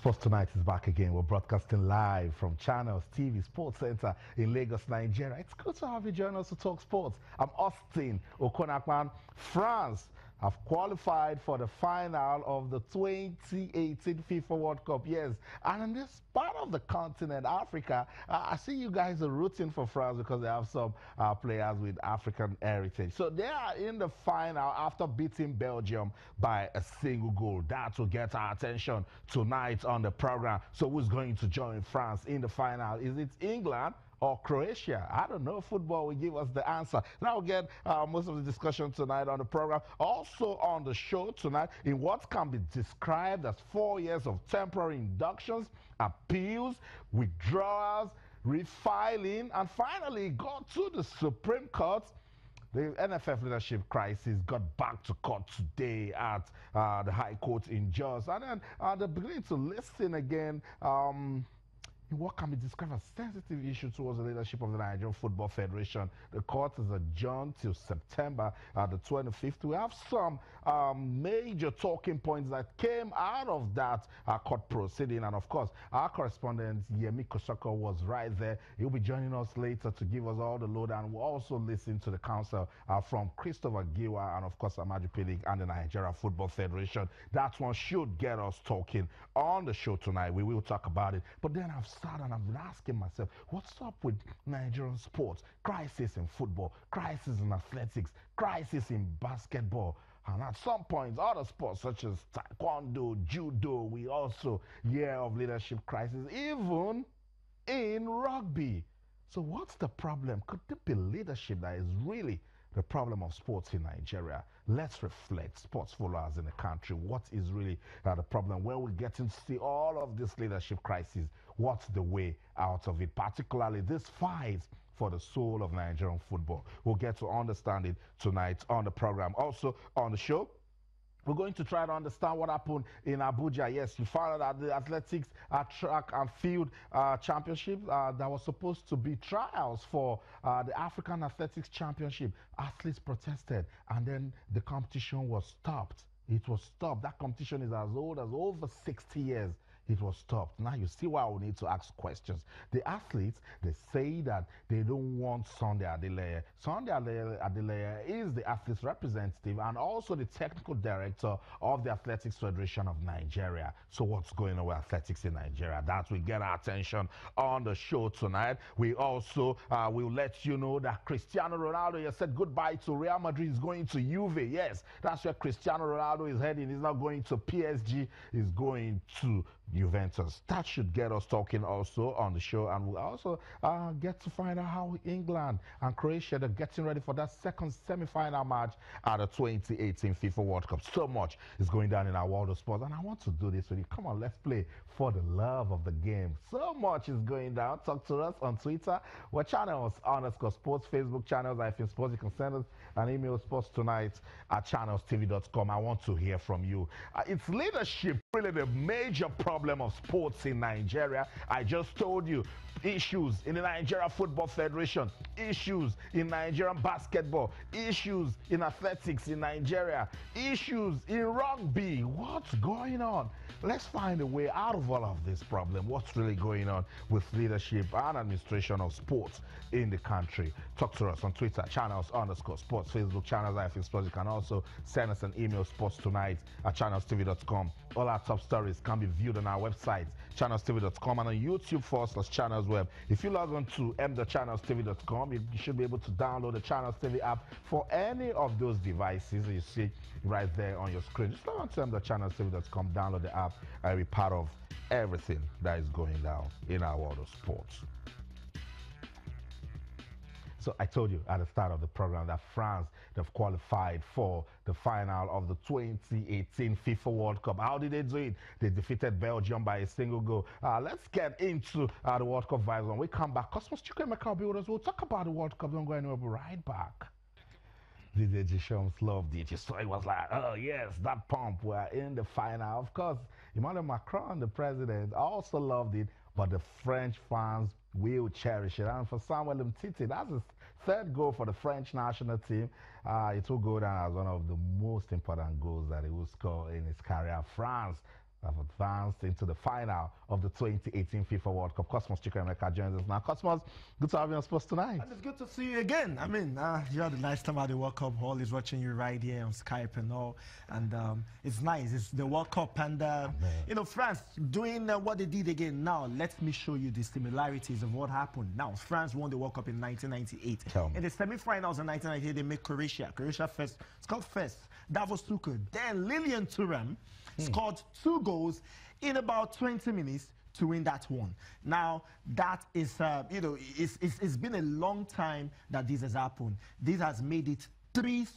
Sports Tonight is back again. We're broadcasting live from Channels TV Sports Center in Lagos, Nigeria. It's good to have you join us to talk sports. I'm Austin Okonakman. France have qualified for the final of the 2018 FIFA World Cup. Yes, and in this part of the continent, Africa, I see you guys are rooting for France because they have some players with African heritage. So they are in the final after beating Belgium by a single goal. That will get our attention tonight on the program. So who's going to join France in the final? Is it England or Croatia? I don't know. Football will give us the answer. Now we'll get most of the discussion tonight on the program. Also on the show tonight, in what can be described as 4 years of temporary inductions, appeals, withdrawals, refiling, and finally got to the Supreme Court. The NFF leadership crisis got back to court today at the High Court in Jos. And then they're beginning to listen again in what can be described as a sensitive issue towards the leadership of the Nigerian Football Federation. The court is adjourned till September the 25th. We have some major talking points that came out of that court proceeding. And of course, our correspondent, Yemi Kosoko, was right there. He'll be joining us later to give us all the lowdown. We'll also listen to the counsel from Christopher Giwa and, of course, Amaju Pidik and the Nigeria Football Federation. That one should get us talking on the show tonight. We will talk about it. But then I've started and I've been asking myself, what's up with Nigerian sports? Crisis in football, crisis in athletics, crisis in basketball. And at some points, other sports such as taekwondo, judo, we also hear of leadership crisis, even in rugby. So what's the problem? Could it be leadership that is really the problem of sports in Nigeria? Let's reflect, sports followers in the country. What is really the problem? When we're getting to see all of this leadership crisis, what's the way out of it? Particularly this fight for the soul of Nigerian football. We'll get to understand it tonight on the program. Also on the show, we're going to try to understand what happened in Abuja. Yes, you found out that the athletics track and field championship that was supposed to be trials for the African Athletics Championship. Athletes protested, and then the competition was stopped. It was stopped. That competition is as old as over 60 years. It was stopped. Now you see why we need to ask questions. The athletes, they say that they don't want Sunday Adeleye. Sunday Adeleye is the athletes representative and also the technical director of the Athletics Federation of Nigeria. So what's going on with athletics in Nigeria? That will get our attention on the show tonight. We also will let you know that Cristiano Ronaldo has said goodbye to Real Madrid. He's going to Juve. Yes, that's where Cristiano Ronaldo is heading. He's not going to PSG. He's going to Juventus. That should get us talking also on the show, and we'll also get to find out how England and Croatia are getting ready for that second semi-final match at the 2018 FIFA World Cup. So much is going down in our world of sports, and I want to do this with you. Come on, let's play for the love of the game. So much is going down. Talk to us on Twitter. We're channels_sports, Facebook channels, sports. You can send us an email, sportstonight@channelstv.com. I want to hear from you. It's leadership really the major problem of sports in Nigeria. I just told you, issues in the Nigeria Football Federation, issues in Nigerian basketball, issues in athletics in Nigeria, issues in rugby. What's going on? Let's find a way out of all of this problem. What's really going on with leadership and administration of sports in the country? Talk to us on Twitter, channels_sports, Facebook channels, sports. You can also send us an email, sportstonight@channelstv.com. All our top stories can be viewed on our website, channelstv.com, and on YouTube /channelsweb. If you log on to m.channelstv.com, you should be able to download the Channels TV app for any of those devices you see right there on your screen. Just log on to m.channelstv.com, download the app, and be part of everything that is going down in our world of sports. So I told you at the start of the program that France, they've qualified for the final of the 2018 FIFA World Cup. How did they do it? They defeated Belgium by a single goal. Let's get into the World Cup vibes when we come back. Cosmos Chukwemeka will be with us. We'll talk about the World Cup. Don't go anywhere. We'll be right back. DJ Deschamps loved it. You saw it was like, oh yes, that pump. We're in the final. Of course, Emmanuel Macron, the president, also loved it, but the French fans will cherish it. And for Samuel Umtiti, that's his third goal for the French national team. It will go down as one of the most important goals that he will score in his career. France have advanced into the final of the 2018 FIFA World Cup. Cosmos Chukwuemeka joins us now. Cosmos, good to have you on Sports Tonight. And it's good to see you again. I mean, you had a nice time at the World Cup. Always watching you right here on Skype and all. And it's nice. It's the World Cup. And, you know, France doing what they did again. Now, let me show you the similarities of what happened. Now, France won the World Cup in 1998. In the semi-finals in 1998, they made Croatia. Croatia first, scored first. Davos Tuchel. Then Lilian Thuram scored 2 goals in about 20 minutes to win that one. Now, that is, you know, it's been a long time that this has happened. This has made it 3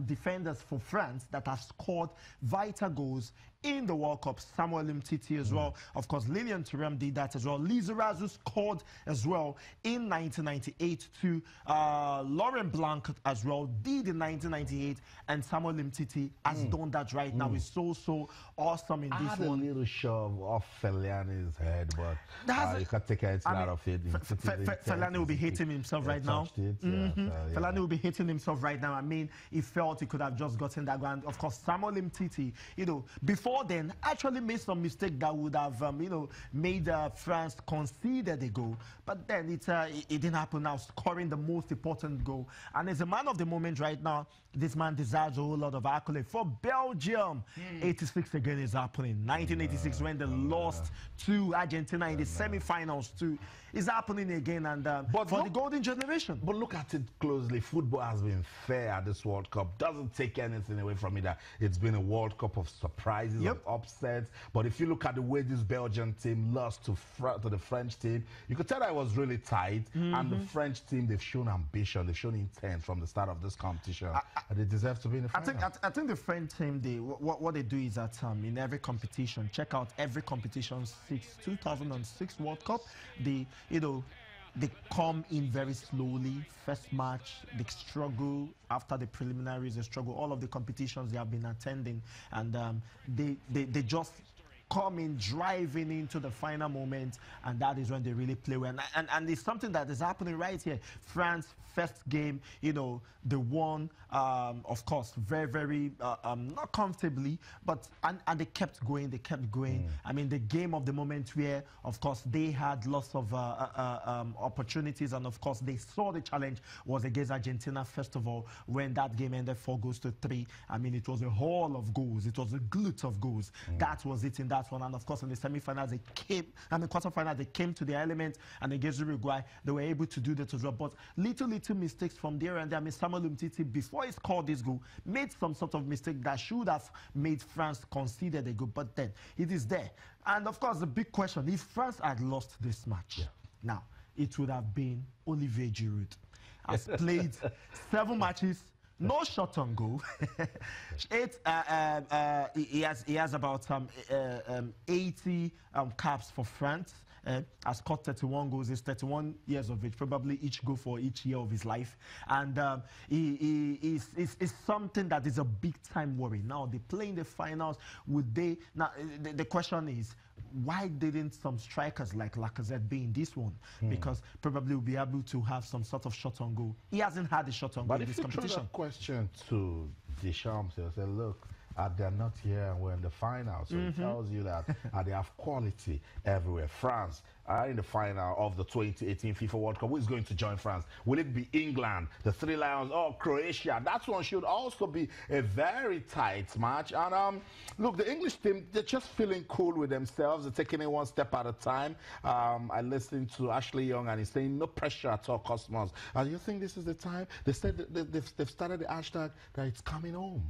defenders for France that have scored vital goals in the World Cup. Samuel Umtiti as well. Of course, Lilian Thuram did that as well. Lizarazu scored as well in 1998 to Laurent Blanc as well. Did in 1998, and Samuel Umtiti has done that right now. It's so awesome in this one. A little shove off Fellaini's head, but you can't take anything out of it. Fellaini will be hitting himself right now. Fellaini will be hitting himself right now. I mean, he felt he could have just gotten that ground. Of course, Samuel Umtiti, you know, before then actually made some mistake that would have you know, made France conceded a goal, but then it didn't happen. Now scoring the most important goal, and as a man of the moment right now, this man deserves a whole lot of accolade. For Belgium, 86 again is happening. 1986 when they lost to Argentina in the semi-finals too, is happening again. And but for the golden generation. But look at it closely. Football has been fair at this World Cup. Doesn't take anything away from it that it's been a World Cup of surprises, of upsets. But if you look at the way this Belgian team lost to the French team, you could tell that it was really tight. And the French team, they've shown ambition, they've shown intent from the start of this competition. And they deserve to be in the final. I think the French team, what they do is that in every competition, check out every competition 2006 World Cup, you know, they come in very slowly. First match, they struggle. After the preliminaries, they struggle. All of the competitions they have been attending, and they just come in driving into the final moment, and that is when they really play well. And it's something that is happening right here. France, first game, you know, they won, of course, very, not comfortably, but and they kept going, I mean, the game of the moment where, of course, they had lots of opportunities, and of course, they saw the challenge was against Argentina, first of all, when that game ended 4-3. I mean, it was a haul of goals. It was a glut of goals. That was it in that one. And of course, in the semi-finals, they came, and the quarterfinals, they came to the element, and against Uruguay, they were able to do that as well. But little mistakes from there and there. I mean, Samuel Umtiti, before he scored this goal, made some sort of mistake that should have made France concede a goal, but then it is there. And of course, the big question, if France had lost this match, now, it would have been Olivier Giroud. Has played 7 matches, no shot on goal. He has about 80 caps for France. Has scored 31 goals. He's 31 years of age, probably each goal for each year of his life. And he is something that is a big-time worry. Now, they play in the finals. Would they? Now, the question is, why didn't some strikers like Lacazette be in this one? Because probably we'll be able to have some sort of shot on goal. He hasn't had a shot on goal in this competition. But if you throw that question to Deschamps, he'll say, look, they're not here and we're in the final. So it tells you that they have quality everywhere. France are in the final of the 2018 FIFA World Cup. Who is going to join France? Will it be England, the 3 Lions, or Croatia? That one should also be a very tight match. And look, the English team, they're just feeling cool with themselves. They're taking it one step at a time. I listened to Ashley Young, and he's saying no pressure at all, Cosmos. And you think this is the time? They said they've started the hashtag that it's coming home.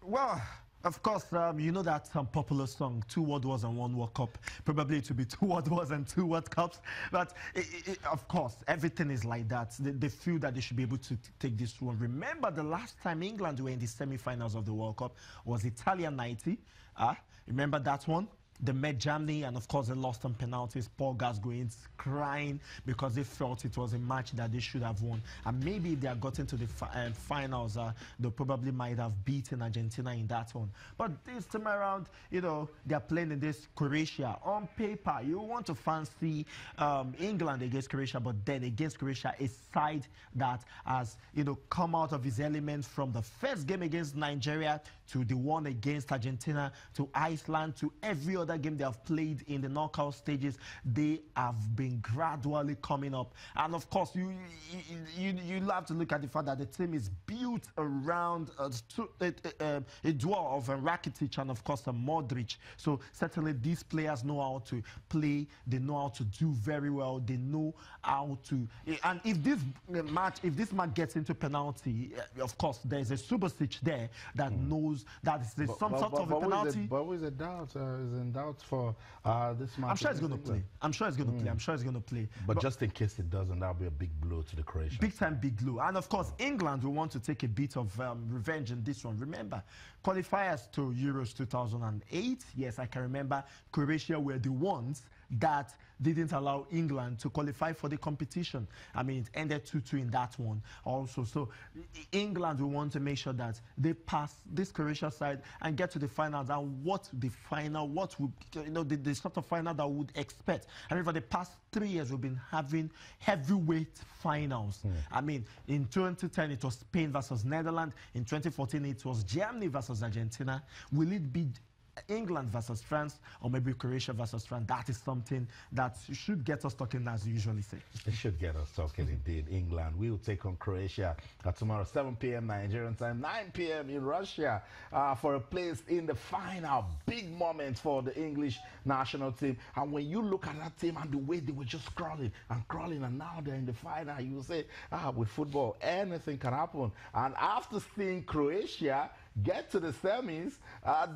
Well, of course, you know that popular song, 2 World Wars and 1 World Cup. Probably it will be 2 World Wars and 2 World Cups. But, of course, everything is like that. They feel that they should be able to take this one. Remember, the last time England were in the semi-finals of the World Cup was Italia 90. Remember that one? They met Germany, and of course they lost on penalties. Paul Gascoigne crying because they felt it was a match that they should have won. And maybe if they had gotten to the finals, they probably might have beaten Argentina in that one. But this time around, you know, they're playing in this Croatia. On paper, you want to fancy England against Croatia, but then against Croatia, a side that has, you know, come out of his element from the first game against Nigeria to the one against Argentina, to Iceland, to every other game they have played in the knockout stages, they have been gradually coming up. And of course, you have to look at the fact that the team is built around a duo of Rakitic and of course Modric. So certainly these players know how to play, they know how to do very well, they know how to, and if this match gets into penalty, of course there's a Subasic there that knows that there's some sort of a penalty. But was it doubt? Is in doubt for this match? I'm sure he's going to play. I'm sure he's going to play. I'm sure he's going to play. But just in case it doesn't, that'll be a big blow to the Croatians. Big time, big blow. And of course, England will want to take a bit of revenge in this one. Remember, qualifiers to Euros 2008. Yes, I can remember Croatia were the ones that didn't allow England to qualify for the competition. I mean, it ended 2-2 in that one also. So England will want to make sure that they pass this Croatia side and get to the finals. And what would, the sort of final that we would expect. I mean, for the past 3 years, we've been having heavyweight finals. I mean, in 2010, it was Spain versus Netherlands. In 2014, it was Germany versus Argentina. Will it be England versus France, or maybe Croatia versus France? That is something that should get us talking, as you usually say. It should get us talking indeed. England will take on Croatia tomorrow, 7 p.m. Nigerian time, 9 p.m. in Russia, for a place in the final. Big moment for the English national team. And when you look at that team and the way they were just crawling, and now they're in the final, you say, with football, anything can happen. And after seeing Croatia get to the semis,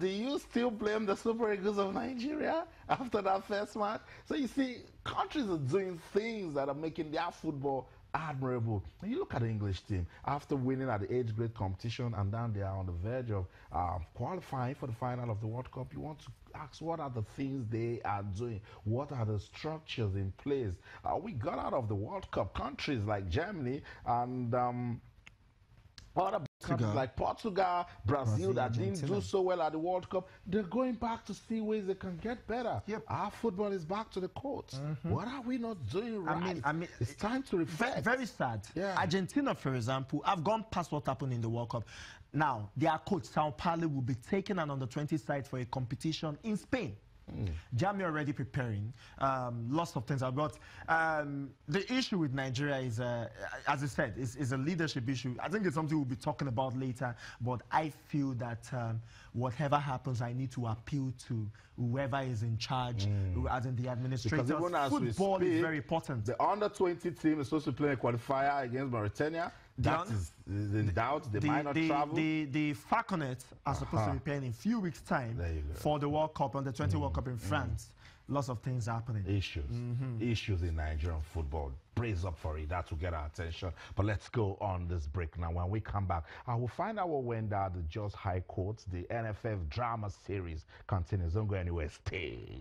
do you still blame the Super Eagles of Nigeria after that first match? So you see, countries are doing things that are making their football admirable. When you look at the English team, after winning at the age grade competition and then they are on the verge of qualifying for the final of the World Cup, you want to ask, what are the things they are doing? What are the structures in place? We got out of the World Cup. Countries like Germany and other countries like Portugal, Brazil that didn't do so well at the World Cup, they're going back to see ways they can get better. Yep. Our football is back to the courts. What are we not doing right? I mean, it's time to reflect. Very sad. Yeah. Argentina, for example, have gone past what happened in the World Cup. Now, their coach, Sao Paulo, will be taking an under-20 side for a competition in Spain. Germany already preparing, lots of things. But the issue with Nigeria is, as I said, is a leadership issue. I think it's something we'll be talking about later. But I feel that whatever happens, I need to appeal to whoever is in charge, as in the administrators. Because even as football we speak, is very important. The under-20 team is supposed to play a qualifier against Mauritania. That is in doubt. They might not travel. The Falconets are supposed to be playing in a few weeks' time for the World Cup, on the 20 World Cup in France. Lots of things happening. Issues in Nigerian football. Praise up for it. That will get our attention. But let's go on this break now. When we come back, I will find out what went down at the Jos High Court. The NFF drama series continues. Don't go anywhere. Stay.